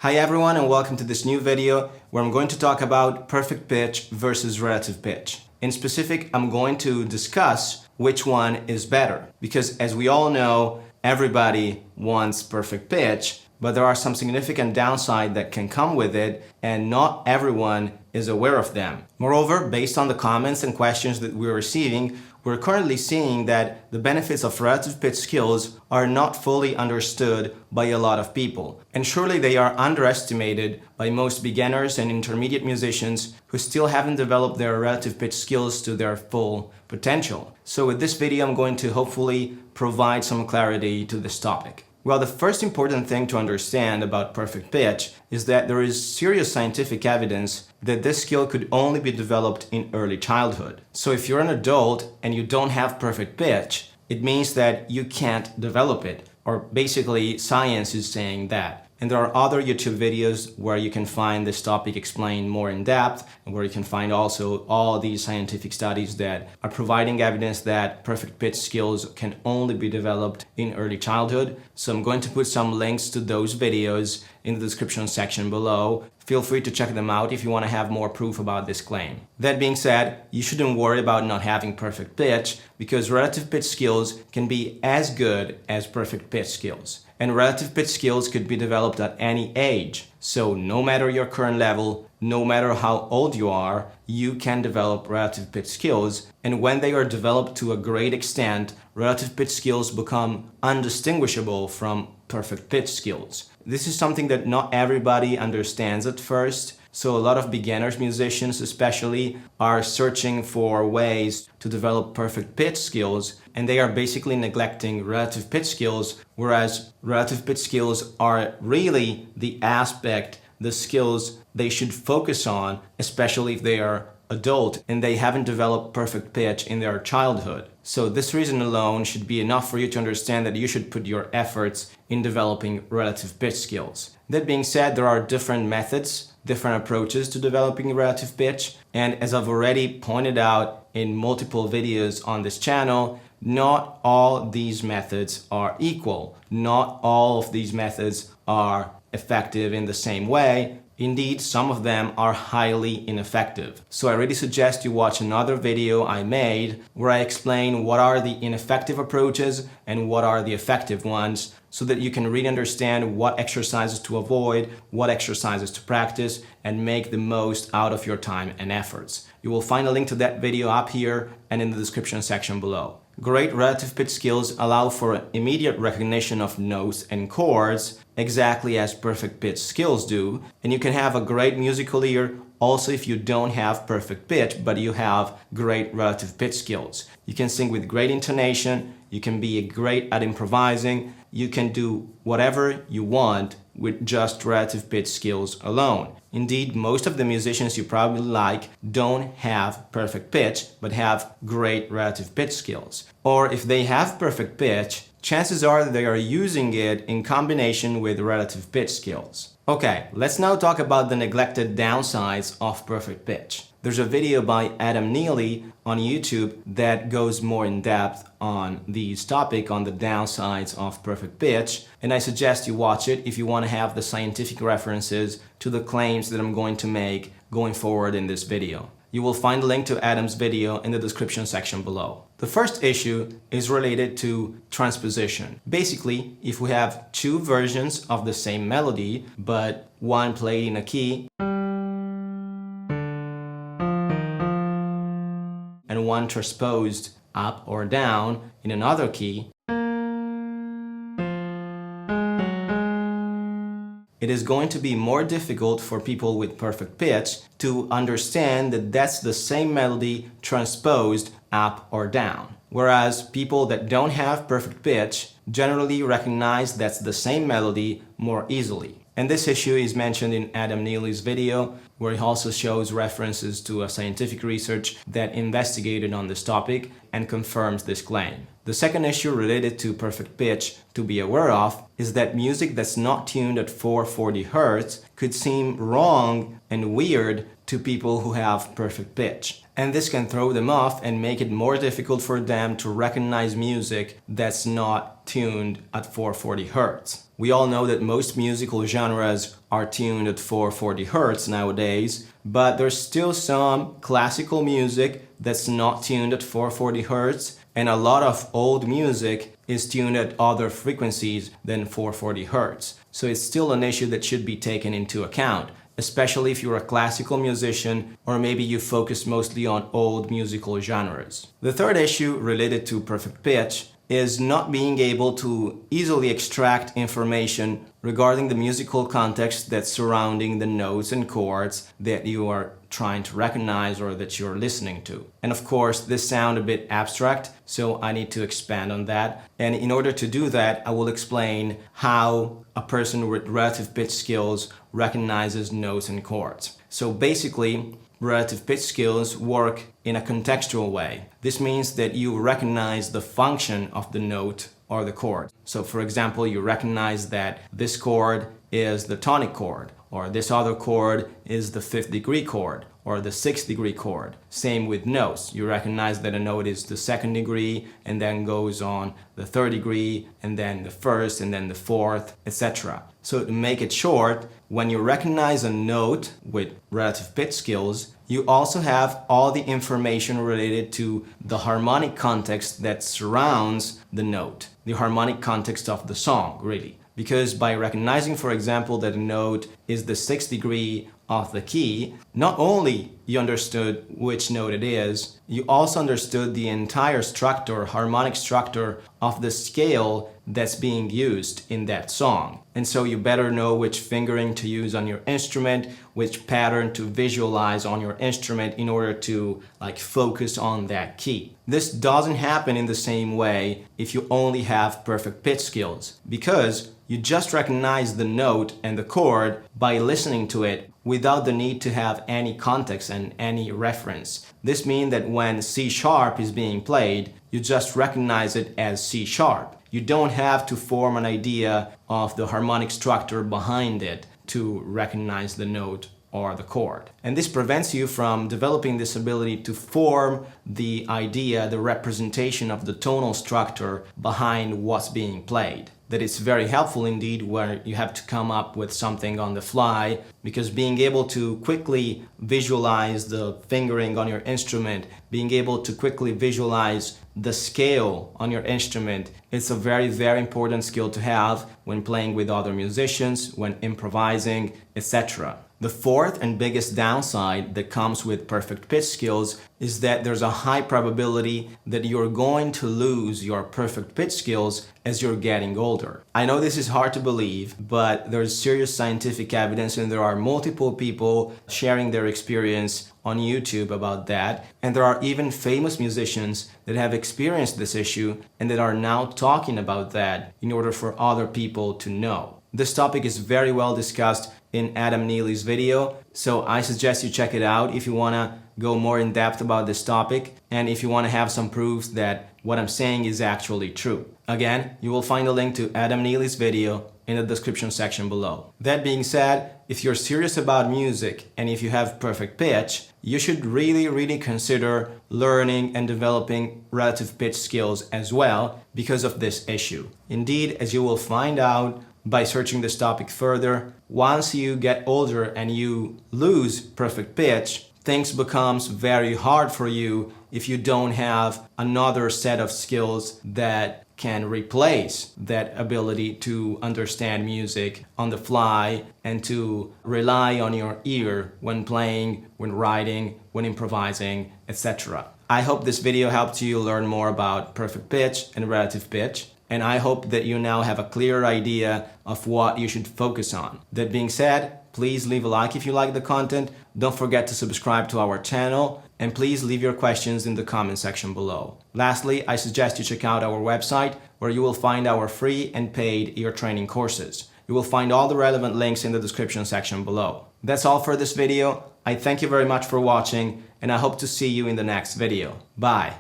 Hi everyone and welcome to this new video where I'm going to talk about perfect pitch versus relative pitch. In specific, I'm going to discuss which one is better because as we all know, everybody wants perfect pitch, but there are some significant downside that can come with it and not everyone is aware of them. Moreover, based on the comments and questions that we're receiving, we're currently seeing that the benefits of relative pitch skills are not fully understood by a lot of people. And surely they are underestimated by most beginners and intermediate musicians who still haven't developed their relative pitch skills to their full potential. So with this video, I'm going to hopefully provide some clarity to this topic. Well, the first important thing to understand about perfect pitch is that there is serious scientific evidence that this skill could only be developed in early childhood. So if you're an adult and you don't have perfect pitch, it means that you can't develop it, or basically science is saying that. And there are other YouTube videos where you can find this topic explained more in depth and where you can find also all these scientific studies that are providing evidence that perfect pitch skills can only be developed in early childhood. So I'm going to put some links to those videos in the description section below. Feel free to check them out if you want to have more proof about this claim. That being said, you shouldn't worry about not having perfect pitch because relative pitch skills can be as good as perfect pitch skills. And relative pitch skills could be developed at any age. So no matter your current level, no matter how old you are, you can develop relative pitch skills. And when they are developed to a great extent, relative pitch skills become undistinguishable from perfect pitch skills. This is something that not everybody understands at first. So a lot of beginners musicians especially are searching for ways to develop perfect pitch skills, and they are basically neglecting relative pitch skills, whereas relative pitch skills are really the aspect, the skills they should focus on, especially if they are adult and they haven't developed perfect pitch in their childhood. So this reason alone should be enough for you to understand that you should put your efforts in developing relative pitch skills. That being said, there are different methods, different approaches to developing relative pitch, and as I've already pointed out in multiple videos on this channel, not all these methods are equal. Not all of these methods are effective in the same way. Indeed, some of them are highly ineffective. So I really suggest you watch another video I made where I explain what are the ineffective approaches and what are the effective ones, so that you can really understand what exercises to avoid, what exercises to practice, and make the most out of your time and efforts. You will find a link to that video up here and in the description section below. Great relative pitch skills allow for immediate recognition of notes and chords, exactly as perfect pitch skills do, and you can have a great musical ear also if you don't have perfect pitch, but you have great relative pitch skills. You can sing with great intonation, you can be great at improvising, you can do whatever you want with just relative pitch skills alone. Indeed, most of the musicians you probably like don't have perfect pitch, but have great relative pitch skills. Or if they have perfect pitch, chances are that they are using it in combination with relative pitch skills. Okay, let's now talk about the neglected downsides of perfect pitch. There's a video by Neely on YouTube that goes more in depth on this topic, on the downsides of perfect pitch, and I suggest you watch it if you want to have the scientific references to the claims that I'm going to make going forward in this video. You will find a link to Adam's video in the description section below. The first issue is related to transposition. Basically, if we have two versions of the same melody, but one played in a key and one transposed up or down in another key, it is going to be more difficult for people with perfect pitch to understand that that's the same melody transposed up or down. Whereas people that don't have perfect pitch generally recognize that's the same melody more easily. And this issue is mentioned in Neely's video, where he also shows references to a scientific research that investigated on this topic and confirms this claim. The second issue related to perfect pitch to be aware of is that music that's not tuned at 440 Hz could seem wrong and weird to people who have perfect pitch. And this can throw them off and make it more difficult for them to recognize music that's not tuned at 440 Hz. We all know that most musical genres are tuned at 440 Hz nowadays, but there's still some classical music that's not tuned at 440 Hz, and a lot of old music is tuned at other frequencies than 440 Hz. So it's still an issue that should be taken into account, especially if you're a classical musician or maybe you focus mostly on old musical genres. The third issue related to perfect pitch is not being able to easily extract information regarding the musical context that's surrounding the notes and chords that you are trying to recognize or that you're listening to. And of course, this sounds a bit abstract, so I need to expand on that. And in order to do that, I will explain how a person with relative pitch skills recognizes notes and chords. So basically, relative pitch skills work in a contextual way. This means that you recognize the function of the note or the chord. So for example, you recognize that this chord is the tonic chord, or this other chord is the 5th degree chord, or the 6th degree chord. Same with notes. You recognize that a note is the 2nd degree and then goes on the 3rd degree and then the 1st and then the 4th, etc. So to make it short, when you recognize a note with relative pitch skills, you also have all the information related to the harmonic context that surrounds the note, the harmonic context of the song, really. Because by recognizing, for example, that a note is the 6th degree of the key, not only you understood which note it is, you also understood the entire structure, harmonic structure of the scale that's being used in that song. And so you better know which fingering to use on your instrument, which pattern to visualize on your instrument in order to focus on that key. This doesn't happen in the same way if you only have perfect pitch skills, because you just recognize the note and the chord by listening to it without the need to have any context and any reference. This means that when C sharp is being played, you just recognize it as C sharp. You don't have to form an idea of the harmonic structure behind it to recognize the note or the chord. And this prevents you from developing this ability to form the idea, the representation of the tonal structure behind what's being played. That it's very helpful indeed where you have to come up with something on the fly, because being able to quickly visualize the fingering on your instrument, being able to quickly visualize the scale on your instrument, it's a very, very important skill to have when playing with other musicians, when improvising, etc. The fourth and biggest downside that comes with perfect pitch skills is that there's a high probability that you're going to lose your perfect pitch skills as you're getting older. I know this is hard to believe, but there's serious scientific evidence and there are multiple people sharing their experience on YouTube about that. And there are even famous musicians that have experienced this issue and that are now talking about that in order for other people to know. This topic is very well discussed in Neely's video, so I suggest you check it out if you want to go more in depth about this topic and if you want to have some proofs that what I'm saying is actually true. Again, you will find a link to Neely's video in the description section below. That being said, if you're serious about music and if you have perfect pitch, you should really consider learning and developing relative pitch skills as well because of this issue. Indeed, as you will find out by searching this topic further, once you get older and you lose perfect pitch, things becomes very hard for you if you don't have another set of skills that can replace that ability to understand music on the fly and to rely on your ear when playing, when writing, when improvising, etc. I hope this video helped you learn more about perfect pitch and relative pitch. And I hope that you now have a clear idea of what you should focus on. That being said, please leave a like if you like the content. Don't forget to subscribe to our channel. And please leave your questions in the comment section below. Lastly, I suggest you check out our website where you will find our free and paid ear training courses. You will find all the relevant links in the description section below. That's all for this video. I thank you very much for watching and I hope to see you in the next video. Bye.